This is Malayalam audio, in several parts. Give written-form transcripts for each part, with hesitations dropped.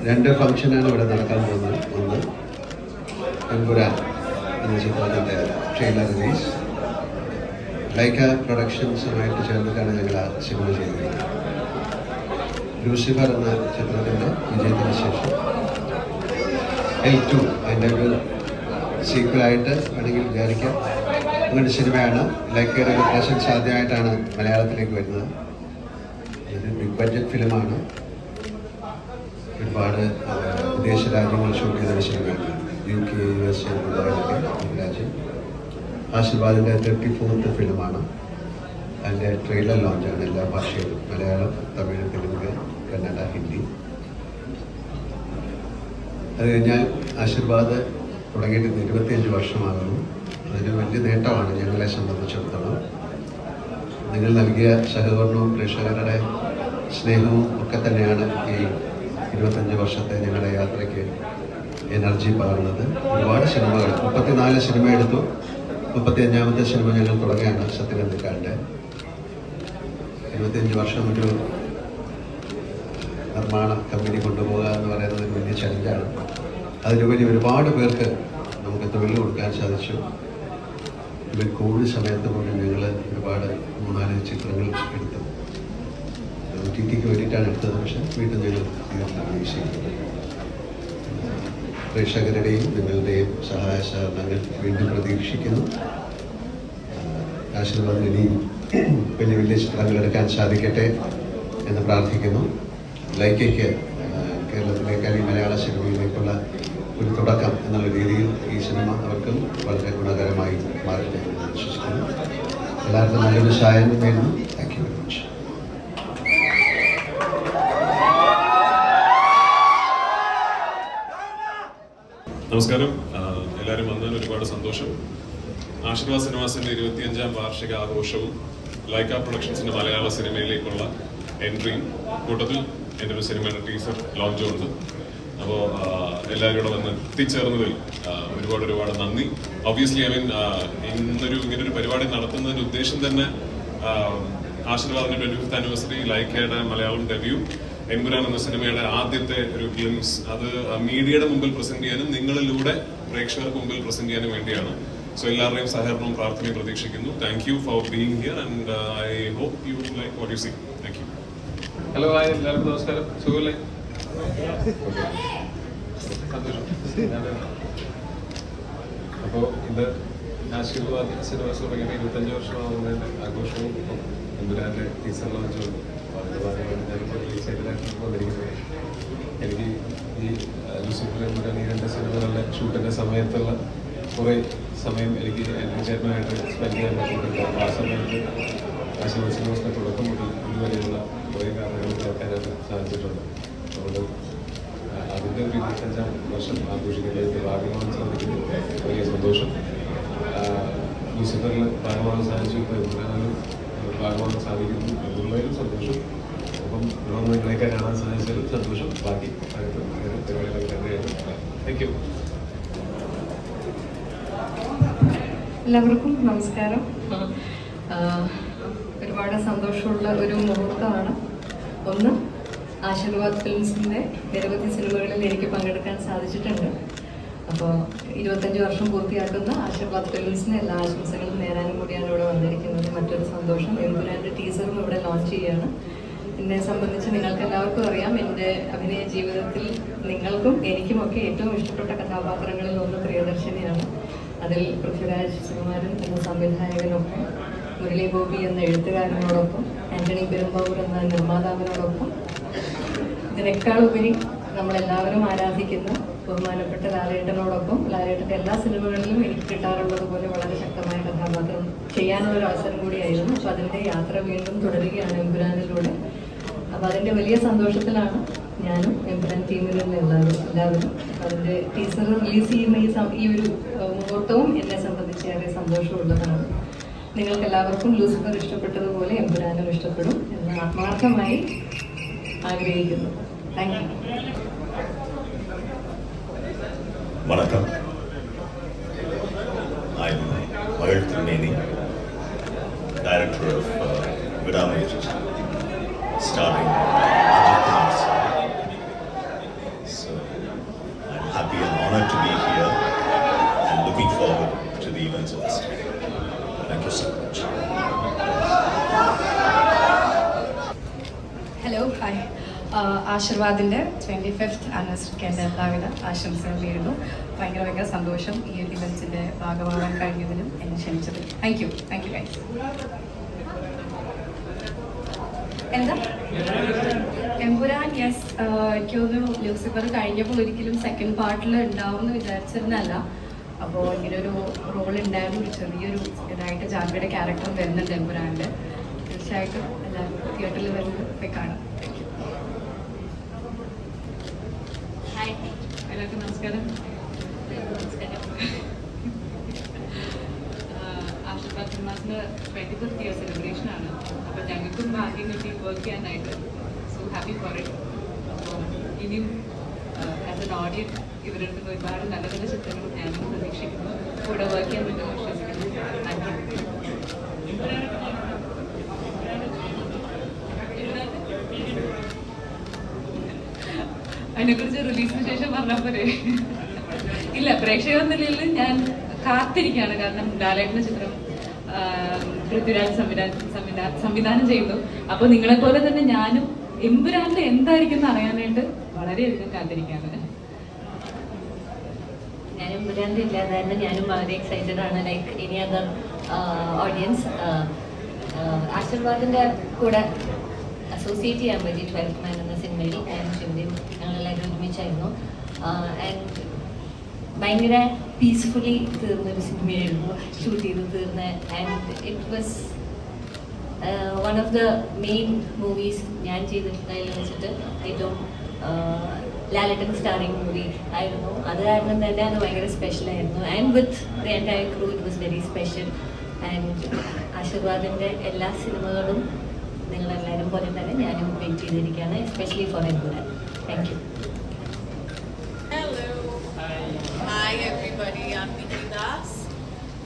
രണ്ട് ഫംഗ്ഷനാണ് ഇവിടെ നടക്കാൻ പോകുന്നത്. ഒന്ന് എമ്പുരാൻ എന്ന ചിത്രത്തിൻ്റെ ട്രെയിലർ റിലീസ്. ലൈക്ക പ്രൊഡക്ഷൻസുമായിട്ട് ചേർന്നിട്ടാണ് ഞങ്ങൾ ആ സിനിമ ചെയ്യുന്നത്. ലൂസിഫർ എന്ന ചിത്രത്തിൻ്റെ വിജയത്തിന് ശേഷം L2 അതിൻ്റെ ഒരു സീക്വലായിട്ട് വേണമെങ്കിൽ വിചാരിക്കാം. അങ്ങനൊരു സിനിമയാണ്. ലൈക്കയുടെ ഒരു പ്രസൻസ് ആദ്യമായിട്ടാണ് മലയാളത്തിലേക്ക് വരുന്നത്. ഇത് ബിഗ് ബഡ്ജറ്റ് ഫിലിമാണ്. ഒരുപാട് വിദേശ രാജ്യങ്ങൾ ഷൂട്ട് ചെയ്തൊരു സിനിമയാണ്. UK, USA, ദുബായിലൊക്കെ രാജ്യം. ആശീർവാദിൻ്റെ 34th ഫിലിമാണ്. അതിൻ്റെ ട്രെയിലർ ലോഞ്ചാണ് എല്ലാ ഭാഷയിലും: മലയാളം, തമിഴ്, തെലുങ്ക്, കന്നഡ, ഹിന്ദി. അത് കഴിഞ്ഞാൽ ആശീർവാദ് തുടങ്ങിയിട്ട് 25 വർഷമാകുന്നു. അതൊരു വലിയ നേട്ടമാണ് ഞങ്ങളെ സംബന്ധിച്ചിടത്തോളം. നിങ്ങൾ നൽകിയ സഹകരണവും പ്രേക്ഷകരുടെ സ്നേഹവും ഒക്കെ തന്നെയാണ് ഈ 25 വർഷത്തെ ഞങ്ങളുടെ യാത്രയ്ക്ക് എനർജി പകർന്നത്. ഒരുപാട് സിനിമകൾ, 34 സിനിമ എടുത്തു. 35ാമത്തെ സിനിമ ഞങ്ങൾ തുടങ്ങിയാണ് സത്യനന്ദിക്കാരുടെ. 25 വർഷം ഒരു നിർമ്മാണ കമ്പനി കൊണ്ടുപോകുക എന്ന് പറയുന്നത് ഒരു വലിയ ചലഞ്ചാണ്. അതിലുപരി ഒരുപാട് പേർക്ക് നമുക്ക് തൊഴിൽ കൊടുക്കാൻ സാധിച്ചു. ഇവർ കോവിഡ് സമയത്ത് പോലും ഞങ്ങൾ ഒരുപാട് 3-4 ചിത്രങ്ങൾ എടുത്തു. OTTക്ക് വേണ്ടിയിട്ടാണ് എടുത്തത്. പക്ഷേ വീണ്ടും ഞങ്ങൾ റിലീസ് ചെയ്തത്. പ്രേക്ഷകരുടെയും നിങ്ങളുടെയും സഹായ സഹകരണങ്ങൾ വീണ്ടും പ്രതീക്ഷിക്കുന്നു. ആശീർവാദം ഇനിയും വലിയ വലിയ ചിത്രങ്ങൾ എടുക്കാൻ സാധിക്കട്ടെ എന്ന് പ്രാർത്ഥിക്കുന്നു. ലൈക്കയ്ക്ക് കേരളത്തിലേക്ക് അല്ലെങ്കിൽ മലയാള സിനിമയിലേക്കുള്ള ഒരു തുടക്കം എന്നുള്ള രീതിയിൽ ഈ സിനിമ അവർക്കും വളരെ ഗുണകരമായി മാറട്ടെ എന്ന് വിശ്വസിക്കുന്നു. എല്ലാവർക്കും നല്ലൊരു സഹായം വേണം. Thank you very much. നമസ്കാരം. എല്ലാവരും വന്നതിന് ഒരുപാട് സന്തോഷം. ആശീർവാദ് സിനിമാസിന്റെ 25ാം വാർഷിക ആഘോഷവും ലൈക്ക പ്രൊഡക്ഷൻസിന്റെ മലയാള സിനിമയിലേക്കുള്ള എൻട്രിയും കൂട്ടത്തിൽ എൻ്റെ ഒരു സിനിമയുടെ ടീസർ ലോഞ്ചും ഉണ്ട്. അപ്പോൾ എല്ലാവരും ഇവിടെ വന്ന് എത്തിച്ചേർന്നതിൽ ഒരുപാട് നന്ദി. ഒബ്വിയസ്ലി ഇങ്ങനൊരു പരിപാടി നടത്തുന്നതിന്റെ ഉദ്ദേശം തന്നെ ആശീർവാദിന്റെ 25th ആനിവേഴ്സറി, ലൈക്കയുടെ മലയാളം ഡെബ്യൂ, എമ്പുരാൻ എന്ന സിനിമയുടെ ആദ്യത്തെ ഒരു ഗ്ലിംസ് അത് മീഡിയയുടെ മുമ്പിൽ പ്രസന്റ് ചെയ്യാനും നിങ്ങളിലൂടെ പ്രേക്ഷകർക്ക് മുമ്പിൽ പ്രസന്റ് ചെയ്യാനും വേണ്ടിയാണ്. സോ എല്ലാവരുടെയും സഹകരണവും പ്രാർത്ഥനയും പ്രതീക്ഷിക്കുന്നു. Thank you for being here and I hope you like what you see. Thank you. Hello, hi, എല്ലാവർക്കും നമസ്കാരം. സുഖമല്ലേ? അപ്പോൾ ഇത് ആശീർവാദ് സിനിമാസ് തുടങ്ങിയിട്ട് 25 വർഷമാകുന്നതിൻ്റെ ആഘോഷവും ഇപ്പം എമ്പുരാൻ്റെ ടീസർ ലോഞ്ചും അതിൻ്റെ ഭാഗമായിട്ട് ഞാനിപ്പോൾ റിലീസ് ചെയ്തതായിട്ട് വന്നിരിക്കുന്നത്. എനിക്ക് ഈ ലൂസിഫർ എമ്പുരാൻ ഈ 2 സിനിമകളുടെ ഷൂട്ടിൻ്റെ സമയത്തുള്ള കുറേ സമയം എനിക്ക് എൻ്റെ ചേട്ടനായിട്ട് സ്പെൻഡ് ചെയ്യാൻ പറ്റിയിട്ടുണ്ട്. ആ സമയത്ത് ആശീർവാദ് സിനിമാസിൻ്റെ തുടക്കം മുതൽ ഇതുവരെയുള്ള കുറേ കാരണങ്ങൾ കേൾക്കാനായിട്ട് സാധിച്ചിട്ടുണ്ട്. അതുകൊണ്ട് അതിൻ്റെ ഒരു 25ാം വർഷം ആഘോഷിക്കുന്നതിൻ്റെ ഭാഗമാകാൻ സാധിക്കുന്നത് വലിയ സന്തോഷം. ലൂസിഫറിൽ ഭാഗമാകാൻ സാധിച്ചു, ഇപ്പോൾ എമ്പുരാനിലും ഭാഗമാകാൻ സാധിക്കുന്നു എന്നുള്ളതിലും സന്തോഷം. അപ്പം ഇവിടെ നിങ്ങളെയൊക്കെ കാണാൻ സാധിച്ചതിലും സന്തോഷം. ബാക്കി പരിപാടികളൊക്കെ തന്നെയാണ്. Thank you. എല്ലാവർക്കും നമസ്കാരം. ഒരുപാട് സന്തോഷമുള്ള ഒരു മുഹൂർത്തമാണ്. ഒന്ന്, ആശീർവാദ് ഫിലിംസിൻ്റെ നിരവധി സിനിമകളിൽ എനിക്ക് പങ്കെടുക്കാൻ സാധിച്ചിട്ടുണ്ട്. അപ്പോൾ 25 വർഷം പൂർത്തിയാക്കുന്ന ആശീർവാദ് ഫിലിംസിന് എല്ലാ ആശംസകളും നേരാനും കൂടിയാണ് ഇവിടെ വന്നിരിക്കുന്നത്. മറ്റൊരു സന്തോഷം, എമ്പുരാൻ്റെ ടീസറും ഇവിടെ ലോഞ്ച് ചെയ്യുകയാണ്. എന്നെ സംബന്ധിച്ച് നിങ്ങൾക്ക് എല്ലാവർക്കും അറിയാം, എൻ്റെ അഭിനയ ജീവിതത്തിൽ നിങ്ങൾക്കും എനിക്കുമൊക്കെ ഏറ്റവും ഇഷ്ടപ്പെട്ട കഥാപാത്രങ്ങളിൽ ഒന്ന് പ്രിയദർശിനിയാണ്. അതിൽ പൃഥ്വിരാജ് സുകുമാരൻ എന്ന സംവിധായകനൊപ്പം, മുരളി ഗോപി എന്ന എഴുത്തുകാരനോടൊപ്പം, ആന്റണി പെരുമ്പാവൂർ എന്ന നിർമ്മാതാവിനോടൊപ്പം, ഇതിനേക്കാളുപരി നമ്മളെല്ലാവരും ആരാധിക്കുന്ന ബഹുമാനപ്പെട്ട ലാലേട്ടനോടൊപ്പം, ലാലേട്ടൻ്റെ എല്ലാ സിനിമകളിലും എനിക്ക് കിട്ടാറുള്ളത് പോലെ വളരെ ശക്തമായ കഥാപാത്രം ചെയ്യാനുള്ളൊരു അവസരം കൂടിയായിരുന്നു. അപ്പോൾ അതിൻ്റെ യാത്ര വീണ്ടും തുടരുകയാണ് എമ്പുരാനിലൂടെ. അപ്പോൾ അതിൻ്റെ വലിയ സന്തോഷത്തിലാണ് ഞാനും എമ്പുരാൻ ടീമിലുള്ള എല്ലാവരും. അതിൻ്റെ ടീസർ റിലീസ് ചെയ്യുന്ന ഈ ഒരു മുഹൂർത്തവും എന്നെ സംബന്ധിച്ച് ഏറെ സന്തോഷമുള്ളതാണ്. നിങ്ങൾക്ക് എല്ലാവർക്കും ലൂസിഫർ ഇഷ്ടപ്പെട്ടതുപോലെ എമ്പുരാനും ഇഷ്ടപ്പെടും എന്ന് ആത്മാർത്ഥമായി ആഗ്രഹിക്കുന്നു. Thank you. வணக்கம். I'm Mahil Trimeni, director of Vidamayaji, starring Ajit Kumar Sir, ആശീർവാദിൻ്റെ 25th ആനിവേഴ്സറിക്ക് എൻ്റെ എല്ലാവിധ ആശംസകൾ നേരുന്നു. ഭയങ്കര സന്തോഷം ഈ ഒരു ഇവൻസിൻ്റെ ഭാഗമാകാൻ കഴിഞ്ഞതിലും എന്നെ ക്ഷണിച്ചത്. Thank you guys. എന്താ എമ്പുരാൻ? യെസ്, എനിക്കൊന്ന് ലൂസിഫർ കഴിഞ്ഞപ്പോൾ ഒരിക്കലും സെക്കൻഡ് പാർട്ടിൽ ഉണ്ടാവും എന്ന് വിചാരിച്ചിരുന്നല്ല. അപ്പോൾ ഇങ്ങനൊരു റോൾ ഉണ്ടായിരുന്നു, ഒരു ചെറിയൊരു ഇതായിട്ട് ജാൻവിയുടെ ക്യാരക്ടർ വരുന്നുണ്ട് എമ്പുരാൻ്റെ. തീർച്ചയായിട്ടും എല്ലാവരും തിയേറ്ററിൽ വരുന്നത് പോയി കാണാം. ഹായ്, എല്ലാവർക്കും നമസ്കാരം. ആശീർവാദ് സിനിമാസിൻ്റെ 25th ഇയർ സെലിബ്രേഷൻ ആണ്. അപ്പോൾ ഞങ്ങൾക്കും ഭാഗ്യം കിട്ടി വർക്ക് ചെയ്യാനായിട്ട്. So happy for it. അപ്പോൾ ഇനിയും ആസ് എൻ ഓഡിയൻസ് ഇവരുടെ അടുത്ത് ഒരുപാട് നല്ല നല്ല ചിത്രങ്ങളും ഞാനും പ്രതീക്ഷിക്കുന്നു. കൂടെ വർക്ക് ചെയ്യാൻ പറ്റുമെന്ന് വിശ്വസിക്കുന്നു. Thank you. അതിനെക്കുറിച്ച് റിലീസിന് ശേഷം പറഞ്ഞാൽ പോലെ ഇല്ല, പ്രേക്ഷക നിലയിൽ ഞാൻ കാത്തിരിക്കുകയാണ്. കാരണം ലാലേട്ടൻ്റെ ചിത്രം പൃഥ്വിരാജ് സംവിധാനം ചെയ്തു. അപ്പോൾ നിങ്ങളെപ്പോലെ തന്നെ ഞാനും എമ്പുരാന്റെ എന്തായിരിക്കും എന്ന് അറിയാനായിട്ട് വളരെയധികം കാത്തിരിക്കുകയാണ്. ഞാൻ എമ്പുരാന്റെ ഇല്ലാതായിരുന്നു. ഞാനും വളരെ എക്സൈറ്റഡ് ആണ്. Like any other audience. ആശീർവാദിന്റെ കൂടെ അസോസിയേറ്റ് ചെയ്യാൻ പറ്റി 12th Man എന്ന സിനിമയിൽ ഞാനും ശിവയും ഞങ്ങളെല്ലാവരും ഒരുമിച്ചായിരുന്നു. ആൻഡ് ഭയങ്കര പീസ്ഫുള്ളി തീർന്നൊരു സിനിമയായിരുന്നു ഷൂട്ട് ചെയ്ത് തീർന്ന. And it was one of the main movies ഞാൻ ചെയ്തിട്ടുള്ളതിൽ വെച്ചിട്ട് ഏറ്റവും ലാലേട്ടൻ സ്റ്റാറിങ് മൂവി ആയിരുന്നു. അത് കാരണം തന്നെ അത് ഭയങ്കര സ്പെഷ്യലായിരുന്നു. And with the entire crew it was very special. And ആശീർവാദിൻ്റെ എല്ലാ സിനിമകളും നിങ്ങളെല്ലാവരും പോലെ തന്നെ ഞാനും വെയിറ്റ് ചെയ്തിരിക്കുകയാണ്, especially for Empuraan. Thank you. Hi everybody, I'm Nikki Das.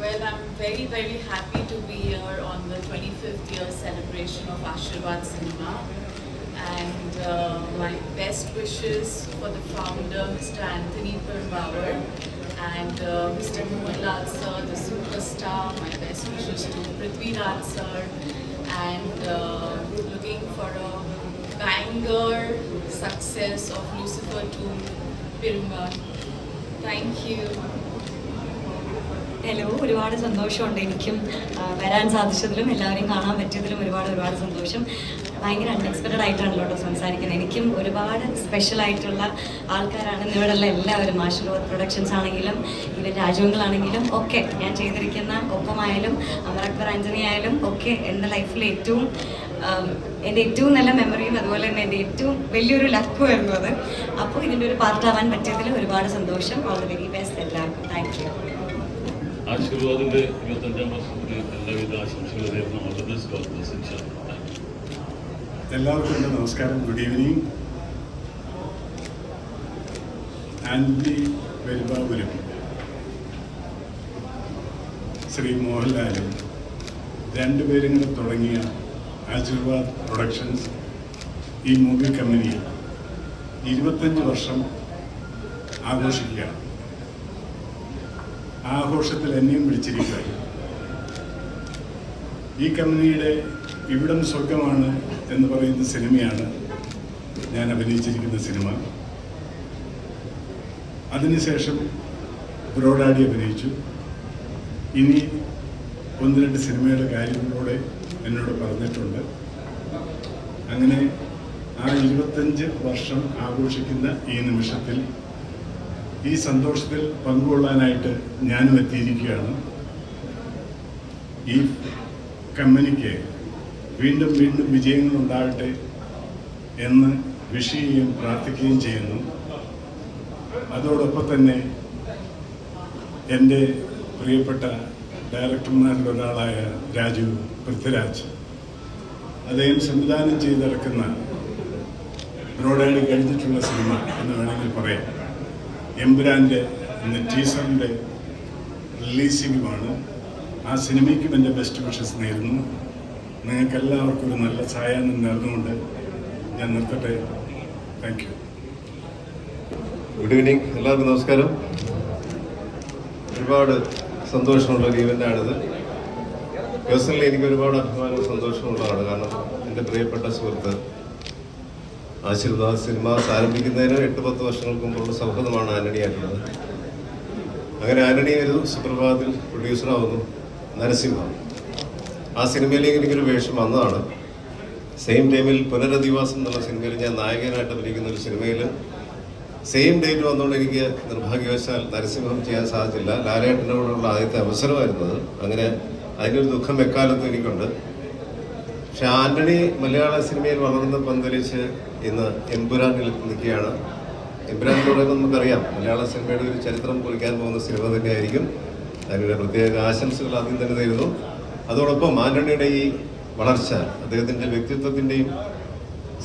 Well, I'm very, very happy to be here on the 25th year celebration of Aashirwad Cinema. And my best wishes for the founder, Mr. Anthony Perumbavoor, and Mr. Mohanlal sir, the superstar. My best wishes to Prithviraj sir, and looking for a banger success of Lucifer 2 Pirumba. Thank you. Hello, ഒരുപാട് സന്തോഷമുണ്ട്. എനിക്കും വരാൻ സാധിച്ചതിലും എല്ലാവരെയും കാണാൻ പറ്റിയതിലും ഒരുപാട് സന്തോഷം. ഭയങ്കര അൺഎക്സ്പെക്റ്റഡ് ആയിട്ടാണല്ലോ കേട്ടോ സംസാരിക്കുന്നത്. എനിക്കും ഒരുപാട് സ്പെഷ്യലായിട്ടുള്ള ആൾക്കാരാണ് ഇവിടെയുള്ള എല്ലാവരും. ആശീർവാദ് പ്രൊഡക്ഷൻസ് ആണെങ്കിലും ഇവൻ രാജവങ്ങളാണെങ്കിലും ഒക്കെ ഞാൻ ചെയ്തിരിക്കുന്ന ഒപ്പമായാലും അമർ അക്ബർ ആൻ്റണി ആയാലും ഒക്കെ എൻ്റെ ലൈഫിൽ എൻ്റെ ഏറ്റവും നല്ല മെമ്മറിയും അതുപോലെ തന്നെ എൻ്റെ ഏറ്റവും വലിയൊരു ലക്കുമായിരുന്നു അത്. അപ്പോൾ ഇതിൻ്റെ ഒരു പാർട്ടാവാൻ പറ്റിയതിൽ ഒരുപാട് സന്തോഷം. ഓൾ ദി വെരി ബെസ്റ്റ് എല്ലാവർക്കും. Thank you. ആശീർവാദിന്റെ 25ാം വർഷത്തിൽ എല്ലാവിധ ആശംസകൾ നേരുന്നു. All the best. God bless ഇൻഷാഅല്ലാഹ്. എല്ലാവർക്കും എൻ്റെ നമസ്കാരം. Good evening. ആന്റണി പെരുമ്പാവൂരും ശ്രീ മോഹൻലാലും രണ്ടുപേരും കൂടെ തുടങ്ങിയ ആശീർവാദ് പ്രൊഡക്ഷൻസ് ഈ മൂവി കമ്പനിയിൽ 25 വർഷം ആഘോഷിക്കുകയാണ്. ആഘോഷത്തിൽ എന്നെയും വിളിച്ചിരിക്കുക. ഈ കമ്പനിയുടെ ഇവിടം സ്വർഗമാണ് എന്ന് പറയുന്ന സിനിമയാണ് ഞാൻ അഭിനയിച്ചിരിക്കുന്ന സിനിമ. അതിനുശേഷം ബ്രോഡാഡി അഭിനയിച്ചു. ഇനി 1-2 സിനിമയുടെ കാര്യങ്ങളൂടെ എന്നോട് പറഞ്ഞിട്ടുണ്ട്. അങ്ങനെ ആ 25 വർഷം ആഘോഷിക്കുന്ന ഈ നിമിഷത്തിൽ ഈ സന്തോഷത്തിൽ പങ്കുകൊള്ളാനായിട്ട് ഞാനും എത്തിയിരിക്കുകയാണ്. ഈ കമ്പനിക്ക് വീണ്ടും വീണ്ടും വിജയങ്ങൾ ഉണ്ടാകട്ടെ എന്ന് വിഷ് ചെയ്യുകയും പ്രാർത്ഥിക്കുകയും ചെയ്യുന്നു. അതോടൊപ്പം തന്നെ എൻ്റെ പ്രിയപ്പെട്ട ഡയറക്ടർമാരിൽ ഒരാളായ പൃഥ്വിരാജ്, അദ്ദേഹം സംവിധാനം ചെയ്തിറക്കുന്ന ബ്രോഡാഡി കഴിഞ്ഞിട്ടുള്ള സിനിമ എന്ന് വേണമെങ്കിൽ പറയാം. എമ്പുരാൻ്റെ ഇന്ന് ടീസറിൻ്റെ റിലീസിങ്ങുമാണ്. ആ സിനിമയ്ക്കും എൻ്റെ ബെസ്റ്റ് വിഷസ് നേരുന്നു. നിങ്ങൾക്കെല്ലാവർക്കും ഒരു നല്ല സായാഹ്നം നേർന്നുകൊണ്ട് ഞാൻ നിർത്തട്ടെ. Thank you. Good evening. എല്ലാവർക്കും നമസ്കാരം. ഒരുപാട് സന്തോഷമുള്ള ഒരു ഈവൻ്റാണിത്. പേഴ്സണലി എനിക്ക് ഒരുപാട് അഭിമാനവും സന്തോഷമുള്ളതാണ്. കാരണം എൻ്റെ പ്രിയപ്പെട്ട സുഹൃത്ത് ആശീർവാദ് സിനിമാസ് ആരംഭിക്കുന്നതിന് 8-10 വർഷങ്ങൾക്ക് മുമ്പുള്ള സൗഹൃദമാണ് ആന്റണിയായിട്ടുള്ളത്. അങ്ങനെ ആന്റണി ഒരു സുപ്രഭാതത്തിൽ പ്രൊഡ്യൂസറാവുന്നു. നരസിംഹ ആ സിനിമയിലേക്ക് എനിക്കൊരു വേഷം വന്നതാണ്. സെയിം ടൈമിൽ പുനരധിവാസം എന്നുള്ള സിനിമയിൽ ഞാൻ നായകനായിട്ട് അഭിനയിക്കുന്ന ഒരു സിനിമയിൽ സെയിം ഡേറ്റ് വന്നുകൊണ്ട് എനിക്ക് നിർഭാഗ്യവശാൽ നരസിംഹം ചെയ്യാൻ സാധിച്ചില്ല. ലാലേട്ടൻ്റെ കൂടെയുള്ള ആദ്യത്തെ അവസരമായിരുന്നത്. അങ്ങനെ അതിനൊരു ദുഃഖം എക്കാലത്തും എനിക്കുണ്ട്. പക്ഷെ ആന്റണി മലയാള സിനിമയിൽ വളർന്ന് പന്തലിച്ച് ഇന്ന് എമ്പുരാനിൽ നിൽക്കുകയാണ്. എമ്പുരാൻ എന്ന് പറയുമ്പോൾ നമുക്കറിയാം മലയാള സിനിമയുടെ ഒരു ചരിത്രം കുറിക്കാൻ പോകുന്ന സിനിമ തന്നെയായിരിക്കും. അതിനുള്ള പ്രത്യേക ആശംസകൾ ആദ്യം തന്നെ തരുന്നു. അതോടൊപ്പം ആന്റണിയുടെ ഈ വളർച്ച അദ്ദേഹത്തിൻ്റെ വ്യക്തിത്വത്തിൻ്റെയും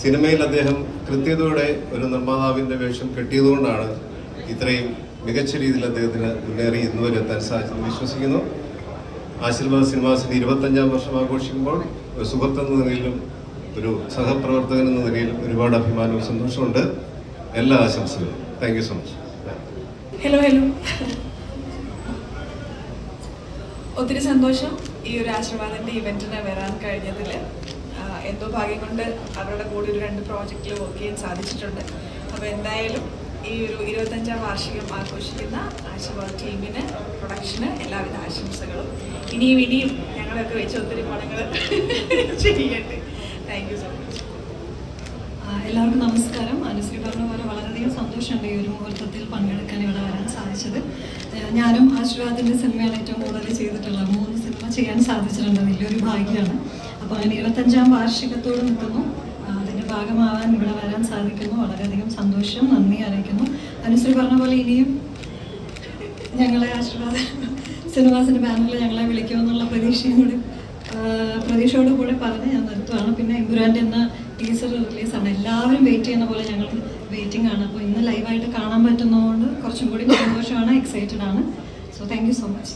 സിനിമയിൽ അദ്ദേഹം കൃത്യതയോടെ ഒരു നിർമ്മാതാവിൻ്റെ വേഷം കെട്ടിയതുകൊണ്ടാണ് ഇത്രയും മികച്ച രീതിയിൽ അദ്ദേഹത്തിന് മുന്നേറി ഇന്നുവരെ എത്താൻ സാധിച്ചെന്ന് വിശ്വസിക്കുന്നു. ആശീർവാദ് സിനിമാസിൻ്റെ 25ാം വർഷം ആഘോഷിക്കുമ്പോൾ ഒരു സുഹൃത്ത് എന്ന നിലയിലും ഒരു സഹപ്രവർത്തകൻ എന്ന നിലയിലും ഒരുപാട് അഭിമാനവും സന്തോഷമുണ്ട്. എല്ലാ ആശംസകളും. Thank you so much. Hello ഒത്തിരി സന്തോഷം ഈ ഒരു ആശീർവാദിൻ്റെ ഇവൻറ്റിന് വരാൻ കഴിഞ്ഞതിൽ. എന്തോ ഭാഗ്യം കൊണ്ട് അവരുടെ കൂടെ ഒരു 2 പ്രോജക്റ്റിൽ വർക്ക് ചെയ്യാൻ സാധിച്ചിട്ടുണ്ട്. അപ്പോൾ എന്തായാലും ഈ ഒരു 25ാം വാർഷികം ആഘോഷിക്കുന്ന ആശീർവാദ് ടീമിന്, പ്രൊഡക്ഷന് എല്ലാവിധ ആശംസകളും. ഇനിയും ഞങ്ങളൊക്കെ വെച്ച് ഒത്തിരി പണങ്ങൾ ചെയ്യട്ടെ. Thank you so much. എല്ലാവർക്കും നമസ്കാരം. അനുശ്രീ പറഞ്ഞ പോലെ വളരെയധികം സന്തോഷമുണ്ട് ഈ ഒരു മുഹൂർത്തത്തിൽ പങ്കെടുക്കാൻ ഇവിടെ വരാൻ സാധിച്ചത്. ഞാനും ആശീർവാദിൻ്റെ സിനിമയാണ് ഏറ്റവും കൂടുതൽ ചെയ്തിട്ടുള്ളത്. 3 സിനിമ ചെയ്യാൻ സാധിച്ചിട്ടുണ്ട്. വലിയൊരു ഭാഗ്യമാണ്. അപ്പോൾ അങ്ങനെ 25ാം വാർഷികത്തോട് നിൽക്കുന്നു. അതിൻ്റെ ഭാഗമാവാൻ ഇവിടെ വരാൻ സാധിക്കുന്നു. വളരെയധികം സന്തോഷം, നന്ദി അറിയിക്കുന്നു. അനുശ്രീ പറഞ്ഞ പോലെ ഇനിയും ഞങ്ങളെ ആശീർവാദ സിനിമാസിൻ്റെ ബാനറിൽ ഞങ്ങളെ വിളിക്കുമെന്നുള്ള പ്രതീക്ഷയോട് കൂടെ പറഞ്ഞ് ഞാൻ നിർത്തുവാണ്. പിന്നെ എമ്പുരാൻ്റെ എന്ന ടീസർ റിലീസാണ്. എല്ലാവരും വെയിറ്റ് ചെയ്യുന്ന പോലെ ഞങ്ങൾ വെയിറ്റിംഗ് ആണ്. അപ്പോൾ ഇന്ന് ലൈവായിട്ട് കാണാൻ പറ്റുന്നതുകൊണ്ട് കുറച്ചും കൂടി സന്തോഷമാണ്, എക്സൈറ്റഡ് ആണ്. So thank you so much.